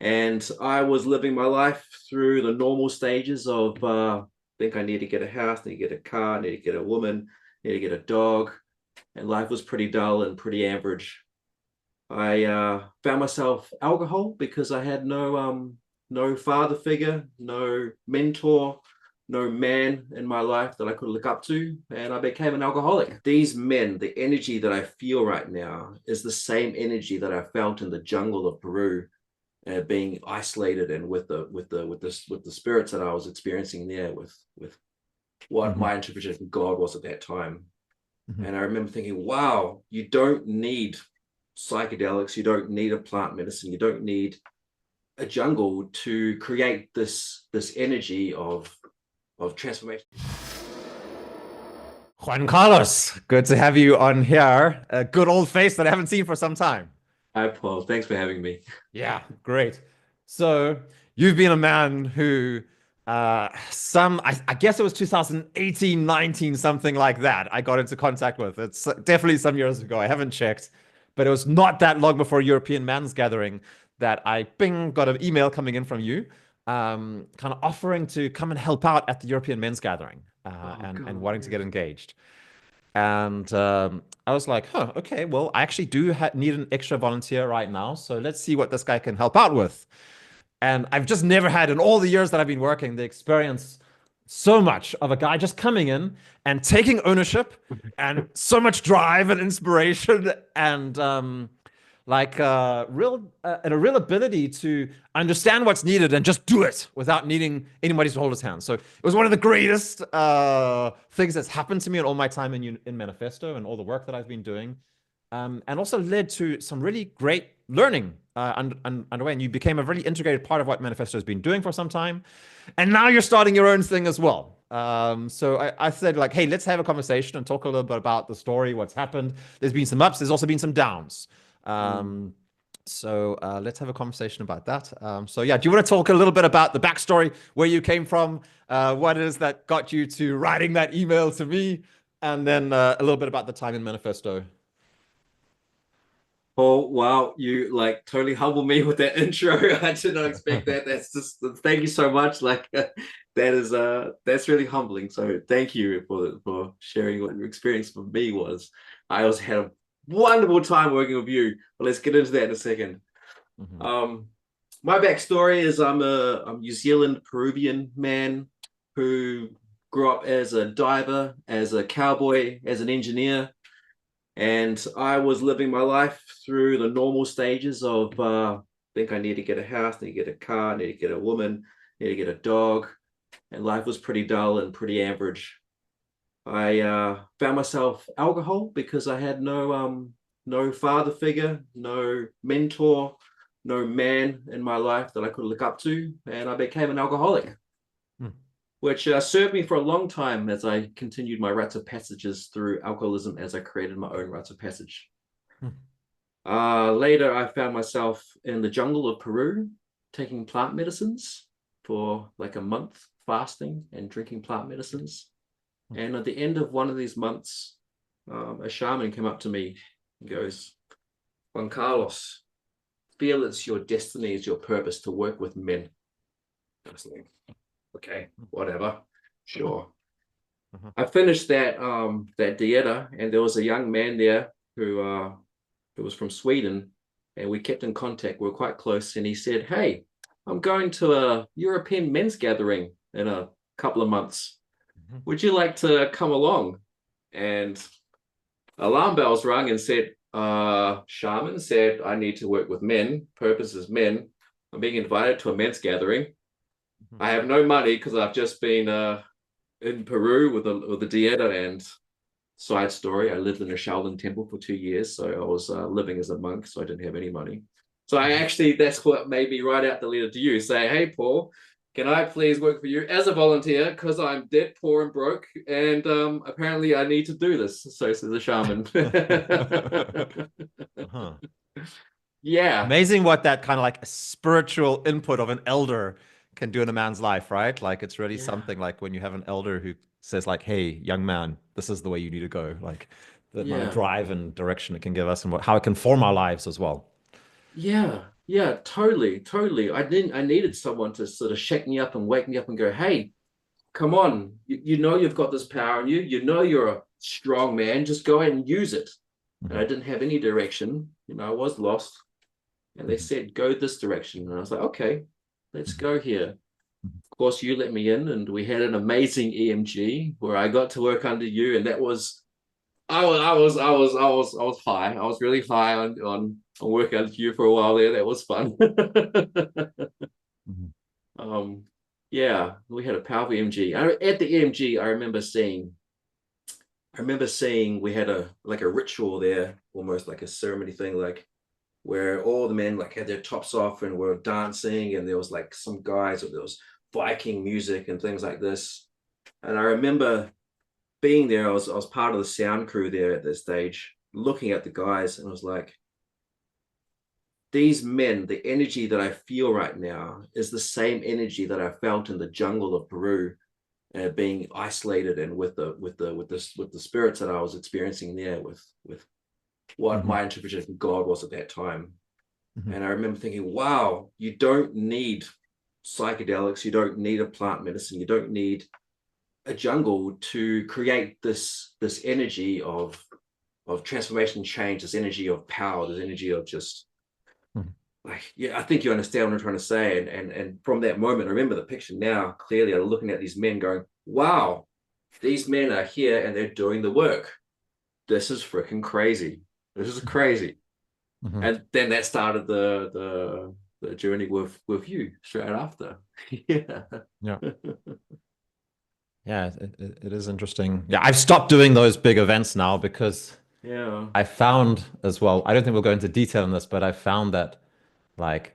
And I was living my life through the normal stages of think I need to get a house, need to get a car, need to get a woman, need to get a dog. And life was pretty dull and pretty average. I found myself alcohol because I had no father figure, no mentor, no man in my life that I could look up to, and I became an alcoholic. These men, the energy that I feel right now is the same energy that I felt in the jungle of Peru, being isolated and with the spirits that I was experiencing there, with what Hmm. my interpretation of God was at that time. Hmm. And I remember thinking, wow, you don't need psychedelics, you don't need a plant medicine, you don't need a jungle to create this energy of transformation. Juan Carlos, good to have you on here. A good old face that I haven't seen for some time. Hi, Paul. Thanks for having me. Yeah, great. So you've been a man who, I guess it was 2018, 19, something like that, I got into contact with. It's definitely some years ago. I haven't checked, but it was not that long before European Man's Gathering that I got an email coming in from you, kind of offering to come and help out at the European Men's Gathering, Oh and God, wanting to get yes. engaged. And I was like, huh, okay, well, I actually do need an extra volunteer right now. So let's see what this guy can help out with. And I've just never had, in all the years that I've been working, the experience so much of a guy just coming in and taking ownership and so much drive and inspiration and and a real ability to understand what's needed and just do it without needing anybody to hold his hand. So it was one of the greatest things that's happened to me in all my time in Maniphesto and all the work that I've been doing, and also led to some really great learning underway. And you became a really integrated part of what Manifesto has been doing for some time. And now you're starting your own thing as well. So I said, like, hey, let's have a conversation and talk a little bit about the story, what's happened. There's been some ups, there's also been some downs. Mm. Um, let's have a conversation about that. So yeah, do you want to talk a little bit about the backstory, where you came from, what it is that got you to writing that email to me, and then a little bit about the time in Manifesto? Oh wow, you like totally humbled me with that intro. I did not expect that. That's just thank you so much. Like that's really humbling. So thank you for sharing what your experience for me was. I also had a wonderful time working with you. But let's get into that in a second. Mhm. Um, my backstory is I'm New Zealand Peruvian man who grew up as a diver, as a cowboy, as an engineer, and I was living my life through the normal stages of think I need to get a house, need to get a car, need to get a woman, need to get a dog, and life was pretty dull and pretty average. I found myself alcohol because I had no father figure, no mentor, no man in my life that I could look up to, and I became an alcoholic, Mm. which served me for a long time as I continued my rites of passages through alcoholism as I created my own rites of passage. Mm. Later, I found myself in the jungle of Peru taking plant medicines for like a month, fasting and drinking plant medicines. And at the end of one of these months, a shaman came up to me and goes, Juan Carlos, feel it's your destiny, it's your purpose to work with men. I was like, okay, whatever, sure. Mhm. I finished that dieta, and there was a young man there who was from Sweden, and we kept in contact. We were quite close, and he said, "Hey, I'm going to a European men's gathering in a couple of months. Mhm. Would you like to come along?" And alarm bells rang and said, "Shaman said I need to work with men. Purpose is men. I'm being invited to a men's gathering. Mhm. I have no money because I've just been in Peru with the dieta and." Side story, I lived in a Shaolin temple for 2 years, so I was living as a monk, so I didn't have any money. So I Mhm. actually, that's what made me write out the letter to you, say, hey, Paul, can I please work for you as a volunteer? Because I'm dead poor and broke, and apparently I need to do this. So says the shaman. Uh-huh. Yeah, Amazing what that kind of like spiritual input of an elder can do in a man's life, right? Like it's really yeah, something like when you have an elder who says like, "Hey, young man, this is the way you need to go." Like the amount of yeah, drive and direction it can give us and how it can form our lives as well. yeah. Yeah, totally, totally. I needed someone to sort of shake me up and wake me up and go, hey, come on, you know you've got this power in you. You know you're a strong man. Just go ahead and use it. And I Mhm, didn't have any direction. I was lost. And they mhm, said, go this direction. And I was like, okay, let's mhm, go here. mhm. Of course, you let me in, and we had an amazing EMG where I got to work under you, and that was I was high. I was really high on working under you for a while there. That was fun. Mhm. um, yeah, we had a powerful EMG. At the EMG, I remember seeing we had a like a ritual there, almost like a ceremony thing, like where all the men like had their tops off and were dancing, and there was like some guys, or there was Viking music and things like this. And I remember being there. I was part of the sound crew there at this stage, looking at the guys, and I was like, these men, the energy that I feel right now is the same energy that I felt in the jungle of Peru, being isolated, and with the spirits that I was experiencing there, with what Mhm, my interpretation of God was at that time. mhm, And I remember thinking, wow, you don't need psychedelics, you don't need a plant medicine, you don't need a jungle to create this energy of transformation, change, this energy of power, this energy of just mhm. like, yeah, I think you understand what I'm trying to say. And from that moment, I remember the picture now clearly. I'm looking at these men going, wow, these men are here and they're doing the work. This is freaking crazy. This is crazy. Mhm. And then that started the journey with you straight after. Yeah. Yeah. Yeah, it is interesting. Yeah, I've stopped doing those big events now because Yeah. I found as well, I don't think we'll go into detail on this, but I found that like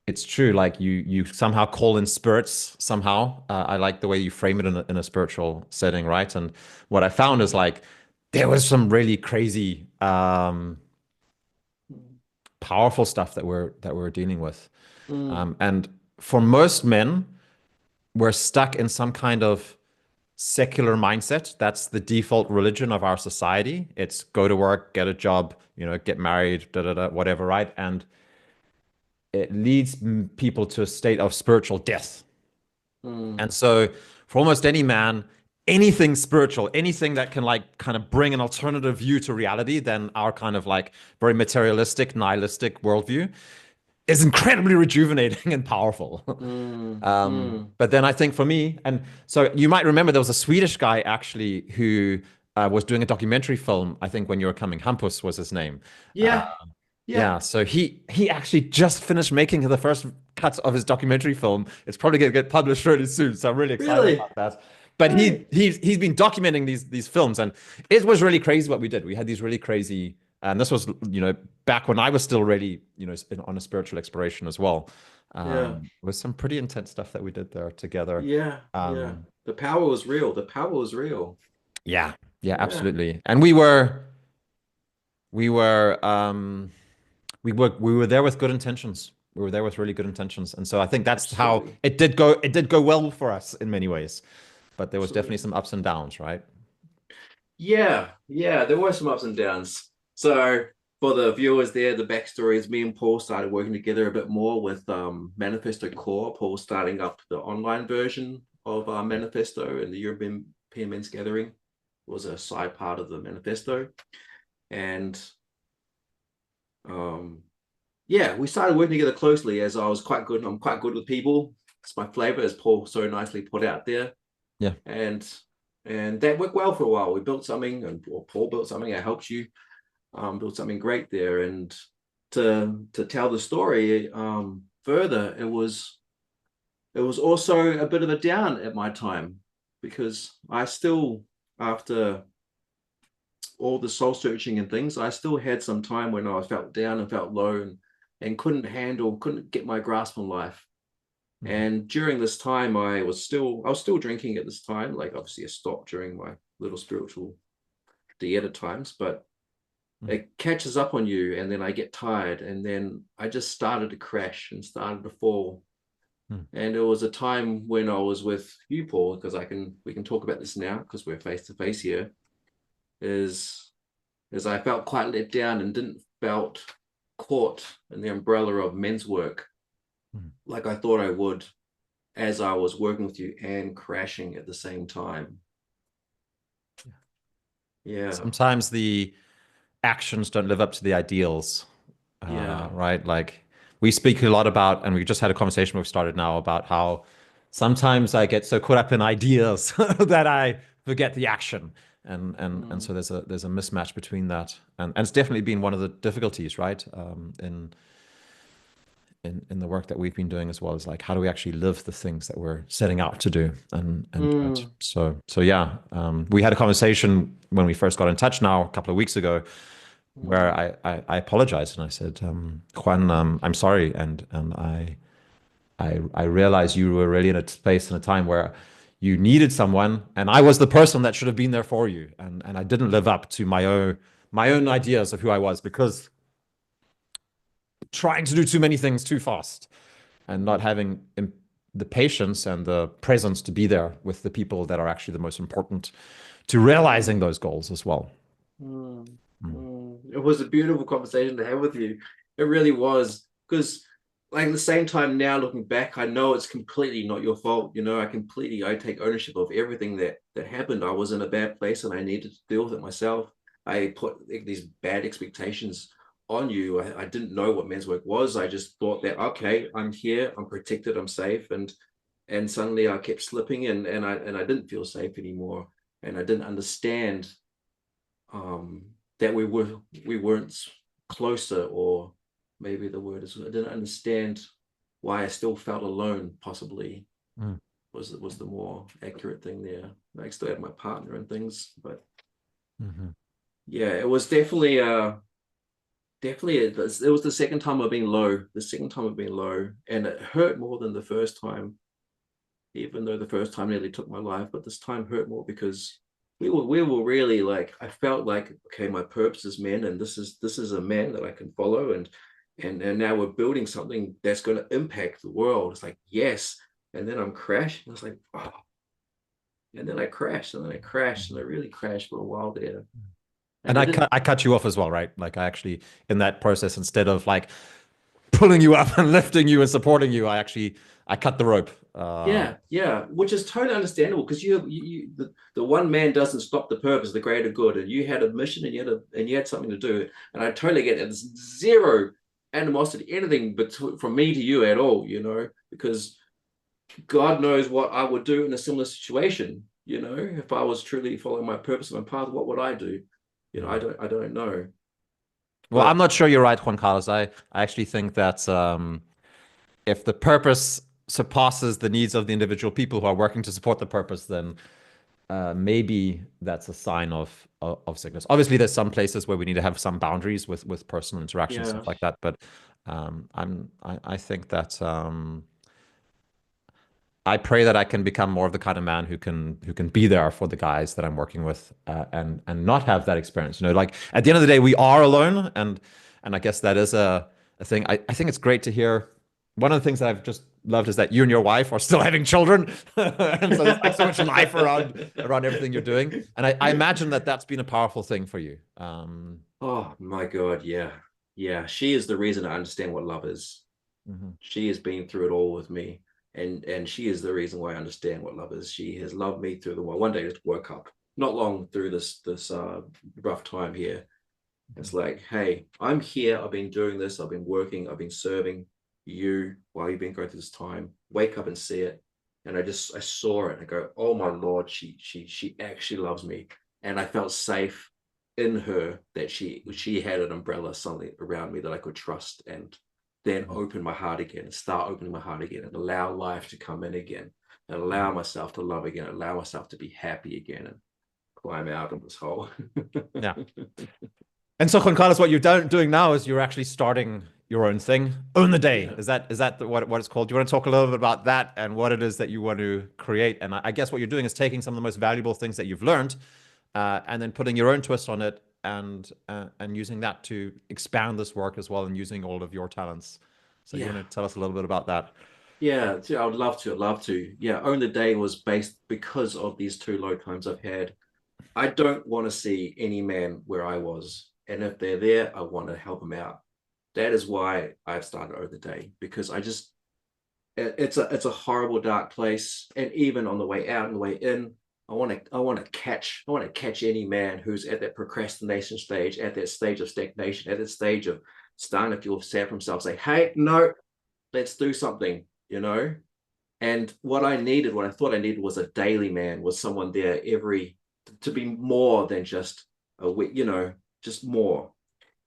it's true, like you somehow call in spirits somehow. I like the way you frame it in a spiritual setting, right? And what I found is like there was some really crazy powerful stuff that we're dealing with. Mm, And for most men, we're stuck in some kind of secular mindset. That's the default religion of our society. It's go to work, get a job, get married, da da da, whatever, right? And it leads people to a state of spiritual death. mm, And so, for almost any man, anything spiritual, anything that can like kind of bring an alternative view to reality than our kind of like very materialistic, nihilistic worldview is incredibly rejuvenating and powerful. mm, mm. But then I think for me, and so you might remember there was a Swedish guy actually who was doing a documentary film. I think when you were coming, Hampus was his name. Uh, Yeah. Yeah. yeah, so he actually just finished making the first cuts of his documentary film. It's probably going to get published really soon, so I'm really excited Really? about that. But Hey. he's been documenting these films, and it was really crazy what we did. We had these really crazy, and this was back when I was still really on a spiritual exploration as well. Yeah. With some pretty intense stuff that we did there together. Yeah. Yeah. Um, The power was real. The power was real. yeah, yeah, Yeah. absolutely. And we were we were there with good intentions. We were there with really good intentions, and so I think that's how Absolutely. it did go. It did go well for us in many ways, but there was definitely Absolutely. some ups and downs, right? Yeah. Yeah. There were some ups and downs. So for the viewers there, the backstory is me and Paul started working together a bit more with Manifesto Core. Paul starting up the online version of Manifesto, and the European Men's Gathering was a side part of the Manifesto. And um, yeah, we started working together closely as I was quite good. I'm quite good with people. It's my flavor, as Paul so nicely put out there. Yeah. And that worked well for a while. We built something, or Paul built something. I helped you build something great there. And to tell the story further, it was also a bit of a down at my time, because I still, after all the soul searching and things, I still had some time when I felt down and felt low, and couldn't get my grasp on life. Mhm. And during this time, I was still drinking at this time. Like, obviously I stopped during my little spiritual dieta times, but Mhm. it catches up on you, and then I get tired, and then I just started to crash and started to fall. Mhm. And it was a time when I was with you, Paul, because we can talk about this now because we're face to face here. Is I felt quite let down and didn't felt caught in the umbrella of men's work Mhm. like I thought I would as I was working with you and crashing at the same time. Yeah, Sometimes the actions don't live up to the ideals, yeah. right? Like we speak a lot about, and we just had a conversation we've started now about how sometimes I get so caught up in ideas that I forget the action. And Mm, so there's a mismatch between that, and it's definitely been one of the difficulties, right? In the work that we've been doing as well, is like how do we actually live the things that we're setting out to do and do it. mm, So yeah, we had a conversation when we first got in touch now a couple of weeks ago where mm, I apologized and I said, Juan, I'm sorry, and I realized you were really in a space and a time where you needed someone, and I was the person that should have been there for you, and I didn't live up to my own ideas of who I was because trying to do too many things too fast and not mm, having the patience and the presence to be there with the people that are actually the most important to realizing mm, those goals as well. mm, Mm. mm. It was a beautiful conversation to have with you. It really was. Because, like, at the same time, now looking back, I know it's completely not your fault. I take ownership of everything that happened. I was in a bad place and I needed to deal with it myself. I put like, these bad expectations on you. I didn't know what men's work was. I just thought that, okay, I'm here, I'm protected, I'm safe, and suddenly I kept slipping and I didn't feel safe anymore, and I didn't understand that we weren't closer, or maybe the word is I didn't understand why I still felt alone. Possibly Mm. was the more accurate thing there. I still had my partner and things, but Mhm. yeah, it was definitely it was the second time I've been low. The second time I've been low, and it hurt more than the first time, even though the first time nearly took my life, but this time hurt more because we were really like I felt like, okay, my purpose is men, and this is a man that I can follow, and now we're building something that's going to impact the world. It's like, yes, and then I'm crashing. I was like, oh, and then I crashed, and then I crashed, and I Mhm. really crashed for a while there, And and I didn't. I cut you off as well, right? Like I actually in that process, instead of like pulling you up and lifting you and supporting you, I cut the rope. Yeah, yeah, which is totally understandable because the one man doesn't stop the purpose, the greater good, and you had a mission and you had something to do, and I totally get it. There's zero animosity, anything between from me to you at all, because God knows what I would do in a similar situation. If I was truly following my purpose and my path, what would I do? I Mhm. don't know, Well, I'm but not sure you're right, Juan Carlos. I actually think that if the purpose surpasses the needs of the individual people who are working to support the purpose, then maybe that's a sign of sickness. Obviously, there's some places where we need to have some boundaries with personal interaction, yeah, stuff like that. But I think that I pray that I can become more of the kind of man who can be there for the guys that I'm working with, and not have that experience. Like at the end of the day, we are alone, and I guess that is a thing. I think it's great to hear. One of the things that I've just loved is that you and your wife are still having children, and so there's like so much life around everything you're doing. And I imagine that that's been a powerful thing for you. oh my God, yeah, yeah. She is the reason I understand what love is. Mhm. She has been through it all with me, and she is the reason why I understand what love is. She has loved me through the world. One day I just woke up, not long through this rough time here. It's like, hey, I'm here. I've been doing this. I've been working. I've been serving you while you've been going through this time. Wake up and see it. And I saw it and I go, oh my Lord, she actually loves me. And I felt safe in her that she had an umbrella, something around me that I could trust, and then Mhm. open my heart again and start opening my heart again and allow life to come in again and allow Mhm. myself to love again, allow myself to be happy again and climb out of this hole. Yeah. And so, Juan Carlos, what you're doing now is you're actually starting your own thing. Own the day. Yeah. Is that what it's called? Do you want to talk a little bit about that and what it is that you want to create? And I guess what you're doing is taking some of the most valuable things that you've learned, and then putting your own twist on it, and using that to expand this work as well, and using all of your talents. So you Yeah. want to tell us a little bit about that? Yeah, I would love to. I'd love to. Yeah, Own the Day was based because of these two low times I've had. I don't want to see any man where I was. And if they're there, I want to help them out. That is why I've started Own the Day, because it's a horrible dark place. And even on the way out and the way in, I want to catch any man who's at that procrastination stage, at that stage of stagnation, at that stage of starting to feel sad for himself. Say, hey, no, let's do something, you know. And what I thought I needed was a daily man, was someone there to be more than just a week, just more.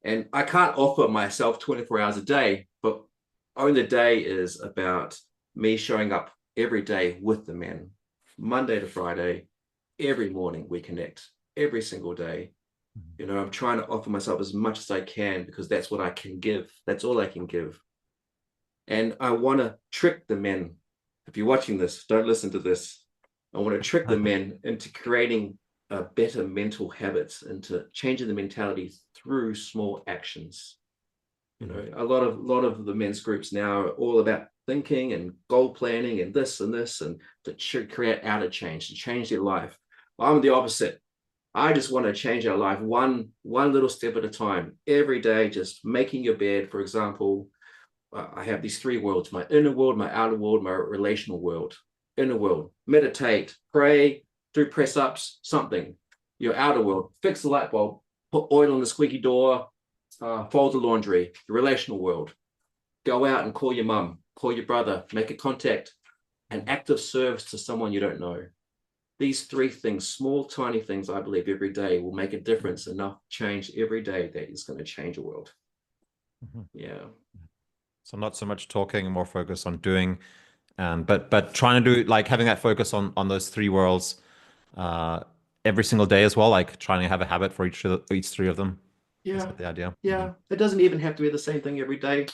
And I can't offer myself 24 hours a day, but Own the Day is about me showing up every day with the men, Monday to Friday, every morning we connect, every single day. I'm trying to offer myself as much as I can, because that's what I can give. That's all I can give. And I want to trick the men. If you're watching this, don't listen to this. I want to trick the men into creating better mental habits, into changing the mentality through small actions. A lot of the men's groups now are all about thinking and goal planning and this and this, and to create outer change, to change their life. I'm the opposite. I just want to change our life one little step at a time. Every day, just making your bed, for example. I have these three worlds: my inner world, my outer world, my relational world. Inner world, meditate, pray, do press ups, something. Your outer world, fix the light bulb, put oil on the squeaky door, fold the laundry. The relational world, go out and call your mum, call your brother, make a contact, an act of service to someone you don't know. These three things, small, tiny things, I believe every day will make a difference, enough change every day that is going to change the world. Yeah. So not so much talking and more focus on doing, and but trying to do, like, having that focus on those three worlds uh, every single day as well, like trying to have a habit for each three of them. Is Yeah. that the idea? Yeah. It doesn't even have to be the same thing every day.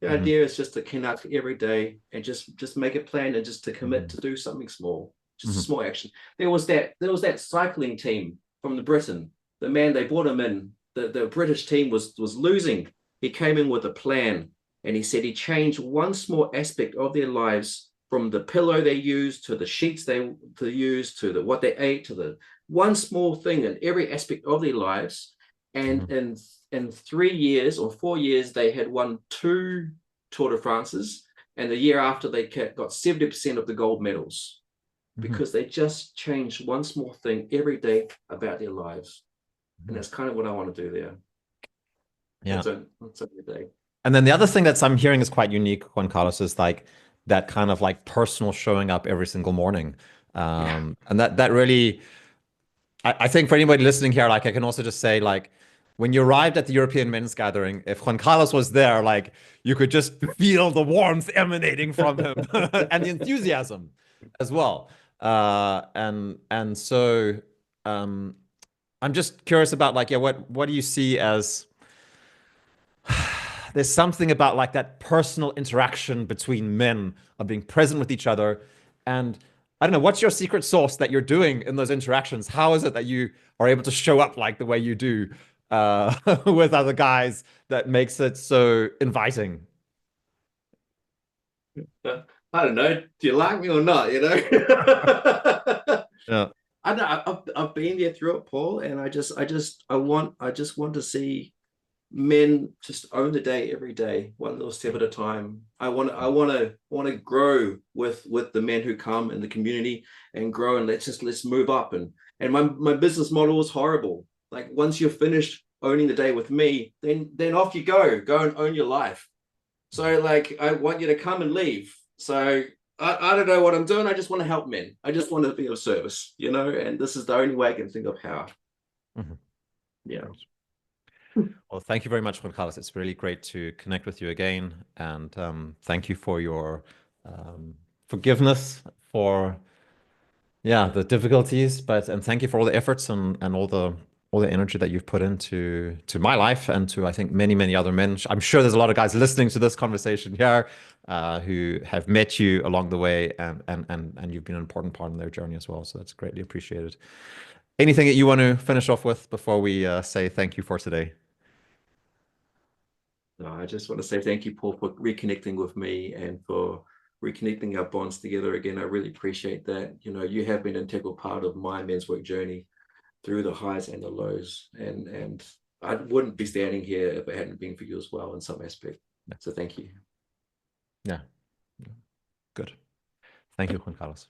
The idea is just to connect every day and just make a plan, and just to commit to do something small, just a small action. There was that cycling team from Britain. The man, they brought him in. The British team was losing. He came in with a plan, and he said he changed one small aspect of their lives, from the pillow they used to the sheets they used to what they ate, to the one small thing in every aspect of their lives. And in 3 years or 4 years, they had won 2 Tour de France's, and the year after they got 70% of the gold medals, because they just changed one small thing every day about their lives. And that's kind of what I want to do there. Yeah. That's every day. And then the other thing that I'm hearing is quite unique, Juan Carlos, is like that kind of like personal showing up every single morning. And that really, I think for anybody listening here, like I can also just say, like, when you arrived at the European Men's Gathering, if Juan Carlos was there, like you could just feel the warmth emanating from him and the enthusiasm as well. And so I'm just curious about, like, yeah, what do you see as, there's something about like that personal interaction between men of being present with each other. And I don't know, what's your secret sauce that you're doing in those interactions? How is it that you are able to show up like the way you do with other guys, that makes it so inviting? I don't know. Do you like me or not? Yeah. I know I've been there through it, Paul, and I just want to see men just own the day every day, one little step at a time. I want to grow with the men who come in the community, and grow, and let's move up. And my business model is horrible. Like, once you're finished owning the day with me, then off you go and own your life. So, like, I want you to come and leave. So I don't know what I'm doing. I just want to help men. I just want to be of service, and this is the only way I can think of how. Yeah. Well, thank you very much, Juan Carlos. It's really great to connect with you again. And thank you for your forgiveness for, yeah, the difficulties, and thank you for all the efforts and all the energy that you've put into my life, and to, I think, many other men. I'm sure there's a lot of guys listening to this conversation here who have met you along the way, and you've been an important part in their journey as well. So that's greatly appreciated. Anything that you want to finish off with before we say thank you for today? No, I just want to say thank you, Paul, for reconnecting with me, and for reconnecting our bonds together again. I really appreciate that. You have been an integral part of my men's work journey, through the highs and the lows. And I wouldn't be standing here if it hadn't been for you as well in some aspect. So thank you. Yeah. Good. Thank you, Juan Carlos.